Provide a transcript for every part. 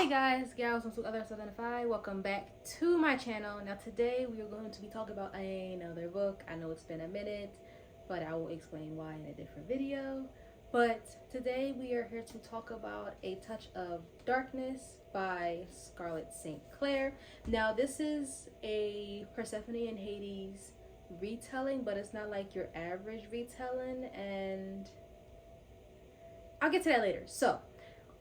Hey guys, gals, and other Identify. Welcome back to my channel. Now today we are going to be talking about another book. I know it's been a minute, but I will explain why in a different video. But today we are here to talk about A Touch of Darkness by Scarlett St. Clair. Now this is a Persephone and Hades retelling, but it's not like your average retelling, and I'll get to that later. So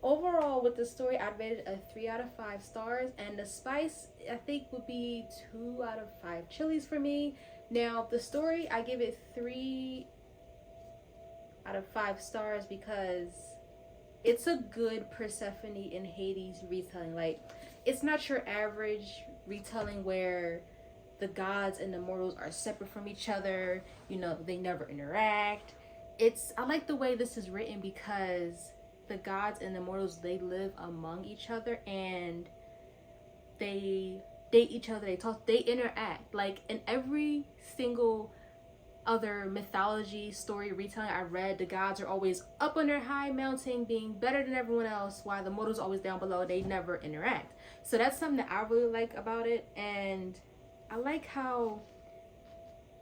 overall, with the story, I'd rate it a 3 out of 5 stars, and the spice I think would be 2 out of 5 chilies for me. Now the story, I give it 3 out of 5 stars because it's a good Persephone and Hades retelling. Like, it's not your average retelling where the gods and the mortals are separate from each other, you know, they never interact. I like the way this is written because the gods and the mortals, they live among each other and they date each other, they talk, they interact. Like in every single other mythology story retelling I read, the gods are always up on their high mountain being better than everyone else, while the mortals are always down below. They never interact. So that's something that I really like about it, and I like how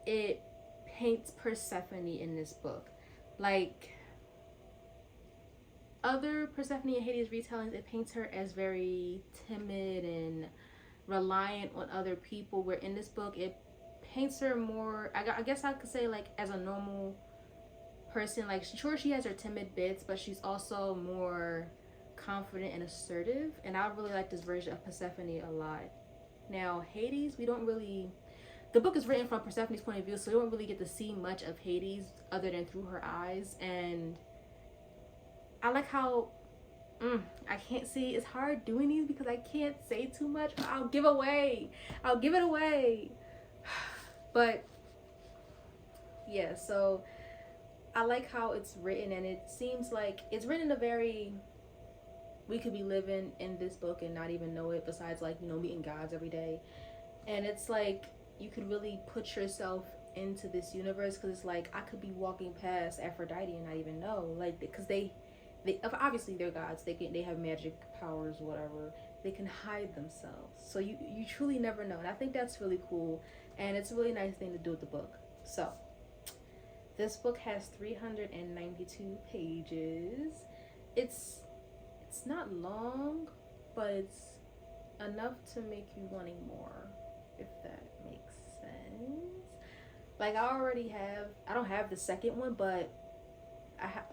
it paints Persephone in this book. Like other Persephone and Hades retellings, it paints her as very timid and reliant on other people, where in this book it paints her more, I guess I could say, like as a normal person. Like, sure, she has her timid bits, but she's also more confident and assertive, and I really like this version of Persephone a lot. Now Hades, we don't really, the book is written from Persephone's point of view, so we don't really get to see much of Hades other than through her eyes. And I like how I can't say, it's hard doing these because I can't say too much. I'll give it away. But yeah, so I like how it's written, and it seems like it's written in a very, we could be living in this book and not even know it, besides, like, you know, meeting gods every day. And it's like you could really put yourself into this universe, because it's like I could be walking past Aphrodite and not even know, like, because they obviously they're gods, they have magic powers, whatever, they can hide themselves, so you truly never know. And I think that's really cool, and it's a really nice thing to do with the book. So this book has 392 pages. It's not long, but it's enough to make you wanting more, if that makes sense. Like, I don't have the second one, but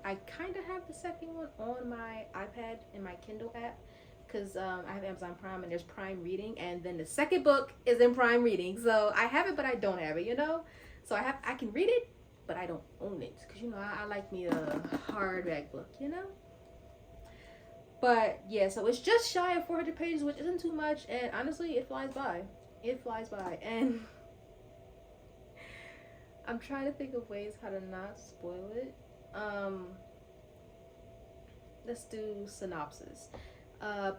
I kind of have the second one on my iPad in my Kindle app, because I have Amazon Prime and there's Prime Reading, and then the second book is in Prime Reading. So I have it, but I don't have it, you know? So I can read it, but I don't own it, because, you know, I like me a hardback book, you know? But yeah, so it's just shy of 400 pages, which isn't too much, and honestly, it flies by. It flies by, and I'm trying to think of ways how to not spoil it. Let's do synopsis.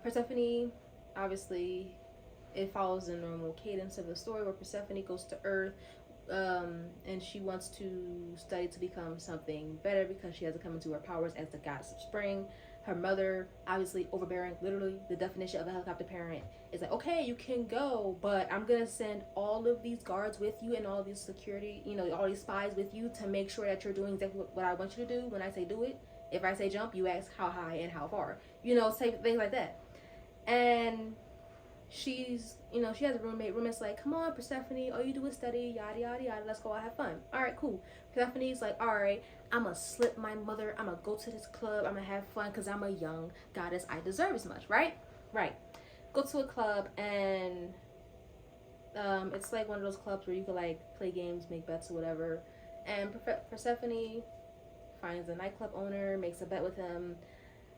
Persephone, obviously, it follows the normal cadence of the story, where Persephone goes to Earth, and she wants to study to become something better because she has to come into her powers as the goddess of spring. Her mother, obviously overbearing, literally the definition of a helicopter parent, is like, okay, you can go, but I'm gonna send all of these guards with you and all these security, you know, all these spies with you to make sure that you're doing exactly what I want you to do. When I say do it, if I say jump, you ask how high and how far, you know, say things like that. And she's, you know, she has a roommate's like, come on, Persephone, all you do is study, yada yada yada, let's go out, have fun. All right, cool. Persephone's like, all right, I'm gonna slip my mother, I'm gonna go to this club, I'm gonna have fun because I'm a young goddess, I deserve as much, right? Go to a club, and it's like one of those clubs where you could, like, play games, make bets or whatever. And Persephone finds a nightclub owner, makes a bet with him.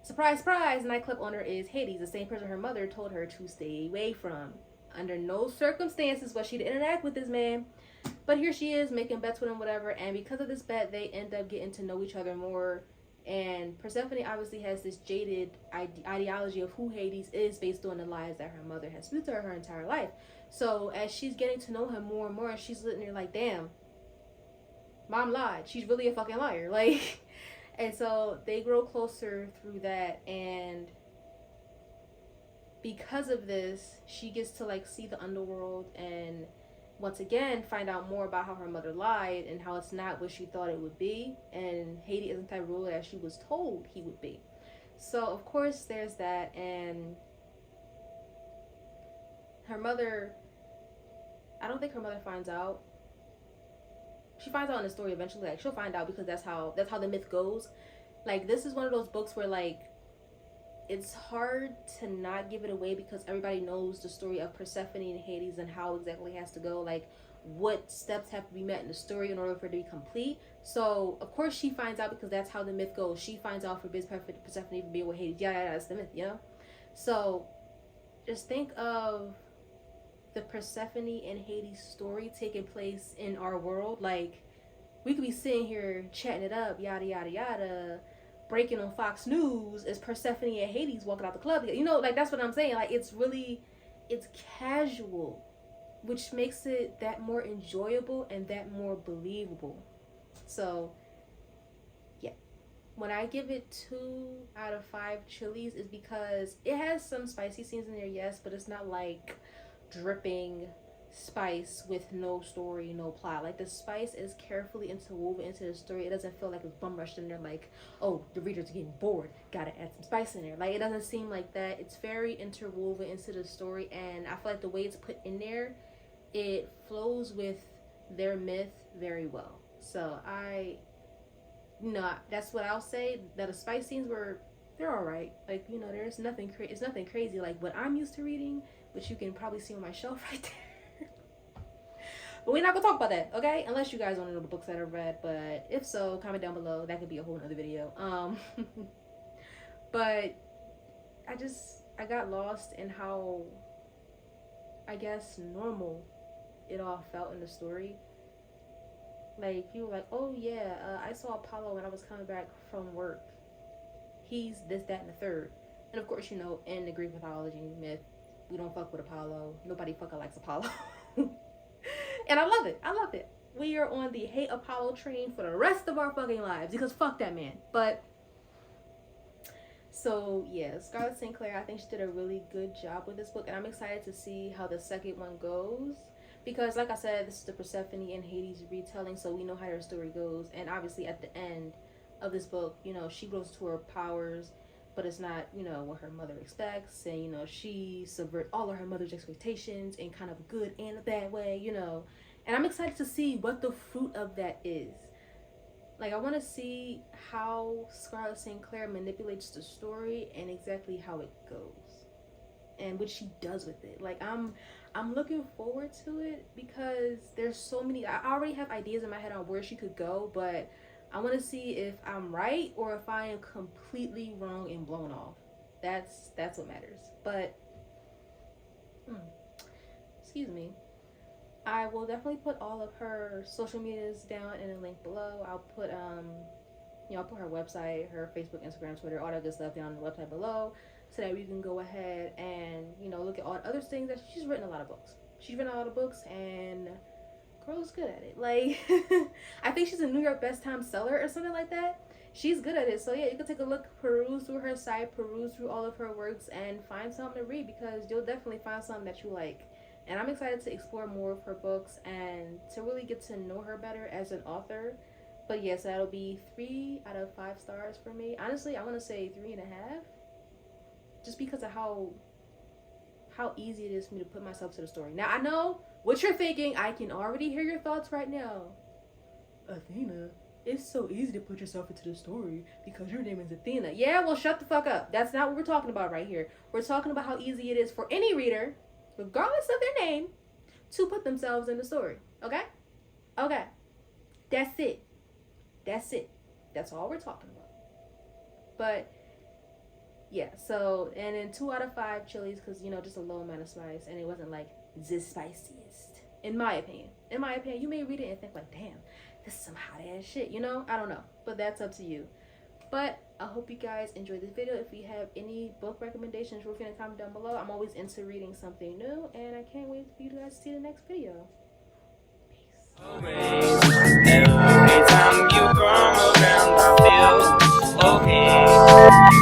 Surprise, surprise, the nightclub owner is Hades, the same person her mother told her to stay away from. Under no circumstances was she to interact with this man. But here she is, making bets with him, whatever, and because of this bet, they end up getting to know each other more. And Persephone obviously has this jaded ideology of who Hades is based on the lies that her mother has spewed to her entire life. So as she's getting to know him more and more, she's sitting there like, damn, mom lied. She's really a fucking liar. Like, and so they grow closer through that, and because of this, she gets to like see the underworld and once again find out more about how her mother lied and how it's not what she thought it would be, and Haiti isn't the type of ruler that she was told he would be. So of course there's that, and her mother, I don't think her mother finds out. She finds out in the story eventually. Like she'll find out because that's how the myth goes. Like this is one of those books where like it's hard to not give it away because everybody knows the story of Persephone and Hades and how exactly it has to go. Like what steps have to be met in the story in order for it to be complete. So of course she finds out because that's how the myth goes. She finds out for Persephone to be with Hades. Yeah, that's the myth, you know? So just think of the Persephone and Hades story taking place in our world. Like we could be sitting here chatting it up, yada yada yada, breaking on Fox News as Persephone and Hades walking out the club, you know, like that's what I'm saying. Like it's casual, which makes it that more enjoyable and that more believable. So yeah, when I give it 2 out of 5 chilies is because it has some spicy scenes in there, yes, but it's not like dripping spice with no story, no plot. Like the spice is carefully interwoven into the story. It doesn't feel like it's bum rushed in there like, oh, the reader's getting bored, gotta add some spice in there. Like it doesn't seem like that. It's very interwoven into the story, and I feel like the way it's put in there, it flows with their myth very well. So that's what I'll say. That the spice scenes they're all right. Like, you know, there's nothing it's nothing crazy like what I'm used to reading, which you can probably see on my shelf right there. But we're not gonna talk about that, okay? Unless you guys want to know the books that I've read. But if so, comment down below. That could be a whole nother video. But I got lost in how, I guess, normal it all felt in the story. Like people were like, oh yeah, I saw Apollo when I was coming back from work. He's this, that, and the third. And of course, you know, in the Greek mythology myth, we don't fuck with Apollo. Nobody fucking likes Apollo. And I love it. I love it. We are on the hate Apollo train for the rest of our fucking lives because fuck that man. But so yeah, Scarlett St. Clair, I think she did a really good job with this book, and I'm excited to see how the second one goes. Because like I said, this is the Persephone and Hades retelling, so we know how their story goes. And obviously at the end of this book, you know, she grows to her powers, but it's not, you know, what her mother expects. And, you know, she subverts all of her mother's expectations in kind of a good and a bad way, you know. And I'm excited to see what the fruit of that is. Like, I want to see how Scarlett St. Clair manipulates the story and exactly how it goes. And what she does with it. Like, I'm looking forward to it because there's so many. I already have ideas in my head on where she could go, but I want to see if I'm right or if I am completely wrong and blown off. That's what matters. But excuse me. I will definitely put all of her social medias down in a link below. I'll put I'll put her website, her Facebook, Instagram, Twitter, all that good stuff down on the website below, so that we can go ahead and, you know, look at all the other things that she's written. A lot of books. She's written a lot of books, and girl is good at it. Like, I think she's a New York best time seller or something like that. She's good at it. So yeah, you can take a look, peruse through her site, peruse through all of her works, and find something to read, because you'll definitely find something that you like. And I'm excited to explore more of her books and to really get to know her better as an author. But yes, that'll be 3 out of 5 stars for me. Honestly, I want to say 3.5, just because of how easy it is for me to put myself to the story. Now, I know what you're thinking. I can already hear your thoughts right now. Athena, it's so easy to put yourself into the story because your name is Athena. Yeah, well, shut the fuck up. That's not what we're talking about right here. We're talking about how easy it is for any reader, regardless of their name, to put themselves in the story. Okay? Okay. That's it. That's it. That's all we're talking about. But yeah, so, and then 2 out of 5 chilies, because, you know, just a low amount of spice, and it wasn't like the spiciest, in my opinion. In my opinion, you may read it and think like, damn, this is some hot ass shit, you know? I don't know, but that's up to you. But I hope you guys enjoyed this video. If you have any book recommendations, feel free to comment down below. I'm always into reading something new, and I can't wait for you guys to see the next video. Peace. Every time you come around, I feel okay.